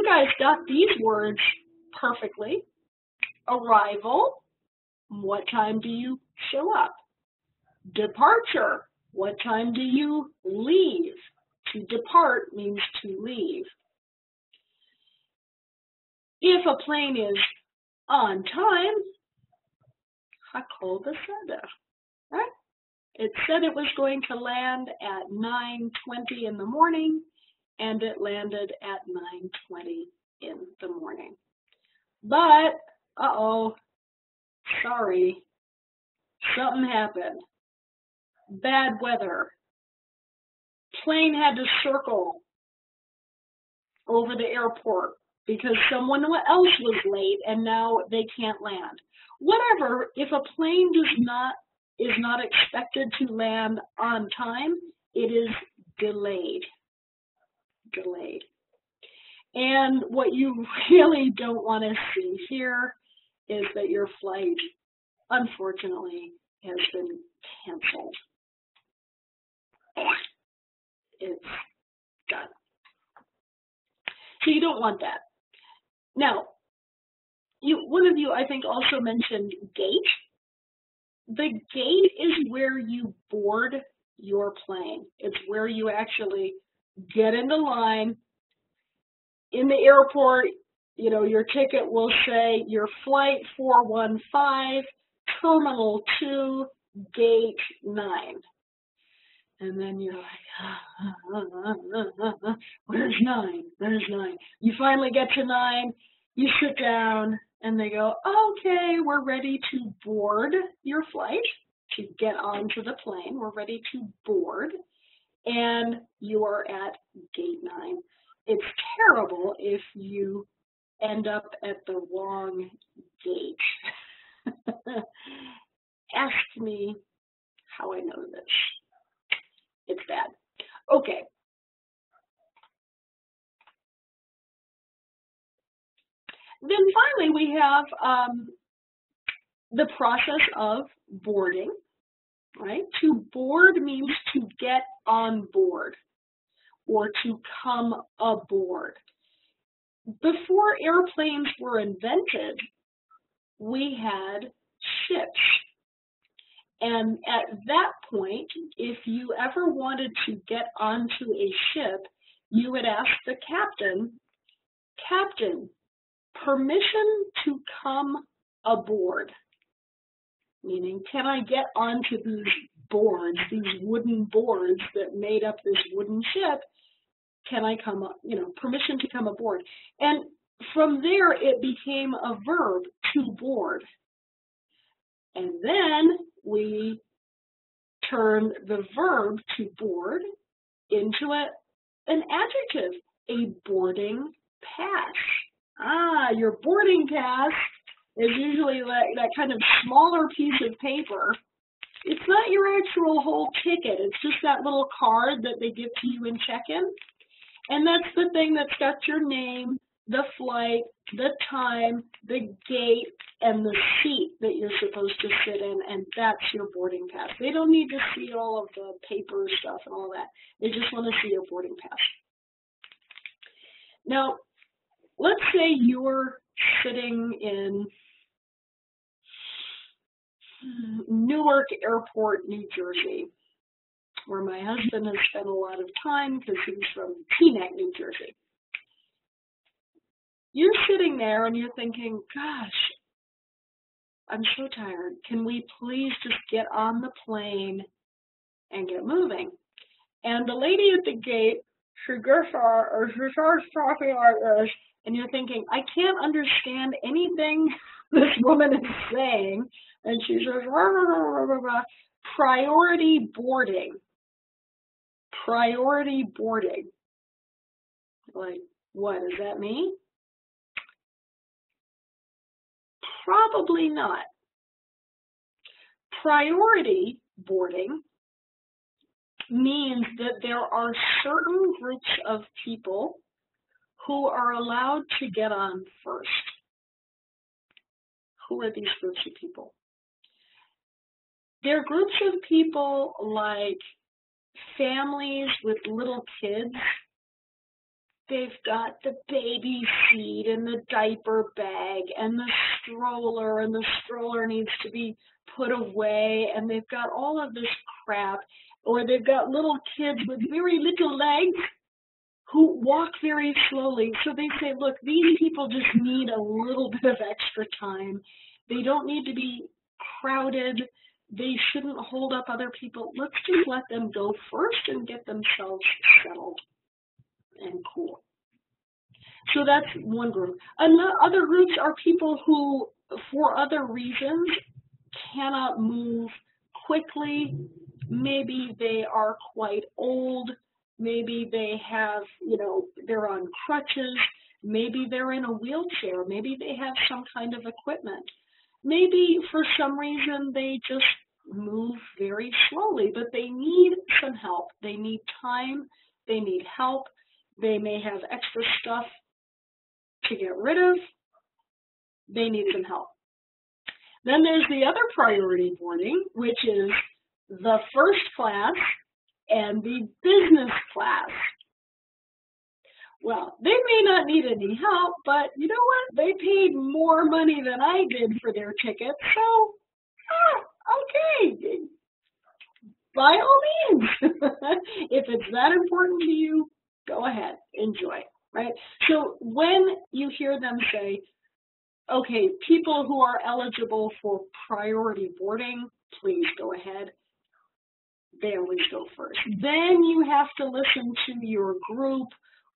guys got these words perfectly. Arrival, what time do you show up? Departure, what time do you leave? To depart means to leave. If a plane is on time, hakol beseder, right? It said it was going to land at 9:20 in the morning, and it landed at 9:20 in the morning. But, sorry, something happened. Bad weather. Plane had to circle over the airport because someone else was late and now they can't land. Whatever, if a plane is not expected to land on time, it is delayed. Delayed. And what you really don't want to see here is that your flight, unfortunately, has been canceled. It's done. So you don't want that. Now, one of you, I think, also mentioned gate. The gate is where you board your plane. It's where you actually get into line. In the airport, you know, your ticket will say your flight 415, terminal 2, gate 9. And then you're like, where's 9? Where's 9? You finally get to 9, you sit down, and they go, okay, we're ready to board your flight, to get onto the plane. We're ready to board, and you are at gate 9. It's terrible if you end up at the wrong gate. Ask me how I know this. It's bad. Okay. Then finally, we have the process of boarding, right? To board means to get on board or to come aboard. Before airplanes were invented, we had ships. And at that point, if you ever wanted to get onto a ship, you would ask the captain, Captain, permission to come aboard? Meaning, can I get onto these boards, these wooden boards that made up this wooden ship? Can I come up, permission to come aboard? And from there, it became a verb, to board. And then we turn the verb to board into an adjective, a boarding pass. Your boarding pass is usually like that kind of smaller piece of paper. It's not your actual whole ticket. It's just that little card that they give to you in check-in. And that's the thing that's got your name, the flight, the time, the gate, and the seat that you're supposed to sit in, and that's your boarding pass. They don't need to see all of the paper stuff and all that. They just want to see your boarding pass. Now, let's say you're sitting in Newark Airport, New Jersey, where my husband has spent a lot of time because he's from Teaneck, New Jersey. You're sitting there and you're thinking, gosh, I'm so tired. Can we please just get on the plane and get moving? And the lady at the gate, she starts talking like this, and you're thinking, I can't understand anything this woman is saying. And she says, rah, rah, rah, rah, rah. Priority boarding. Priority boarding. Like, what does that mean? Probably not. Priority boarding means that there are certain groups of people who are allowed to get on first. Who are these groups of people? They're groups of people like families with little kids they've got the baby seat and the diaper bag and the stroller needs to be put away, and they've got all of this crap, or they've got little kids with very little legs who walk very slowly. So they say, look, these people just need a little bit of extra time. They don't need to be crowded. They shouldn't hold up other people. Let's just let them go first and get themselves settled and cool. So that's one group. Other groups are people who, for other reasons, cannot move quickly. Maybe they are quite old. Maybe they have, they're on crutches. Maybe they're in a wheelchair. Maybe they have some kind of equipment. Maybe for some reason they just move very slowly, but they need some help. They need time. They need help. They may have extra stuff to get rid of. They need some help. Then there's the other priority boarding, which is the first class and the business class. Well, they may not need any help, but you know what? They paid more money than I did for their ticket, so, okay, by all means. If it's that important to you, go ahead, enjoy, right? So when you hear them say, okay, people who are eligible for priority boarding, please go ahead. They always go first. Then you have to listen to your group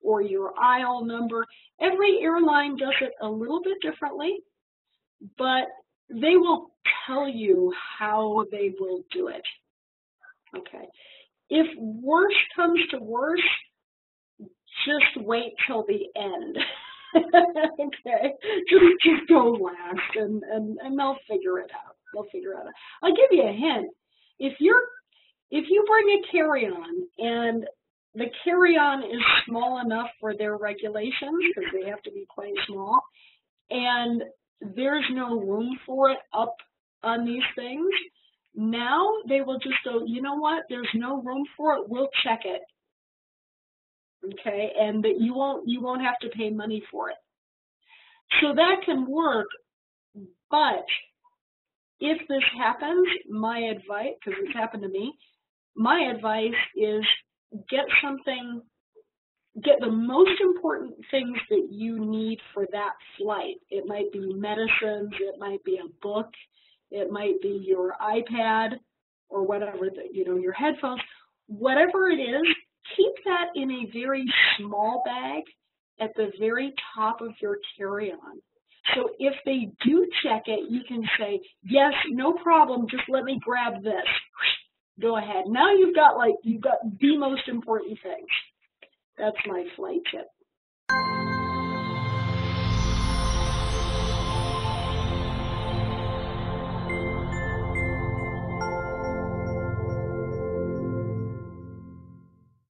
or your aisle number. Every airline does it a little bit differently, but they will tell you how they will do it. Okay. If worse comes to worse, just wait till the end. Okay, just go last, and they'll figure it out. They'll figure it out. I'll give you a hint. If you bring a carry-on and the carry-on is small enough for their regulations, because they have to be quite small, and there's no room for it up on these things, now they will just go, you know what, there's no room for it, we'll check it. Okay, and that you won't have to pay money for it. So that can work, but if this happens, my advice, because it's happened to me, my advice is get the most important things that you need for that flight. It might be medicines, it might be a book, it might be your iPad or whatever, your headphones, whatever it is. Keep that in a very small bag at the very top of your carry-on. So if they do check it, you can say, yes, no problem, just let me grab this. Go ahead. Now you've got the most important things. That's my flight tip.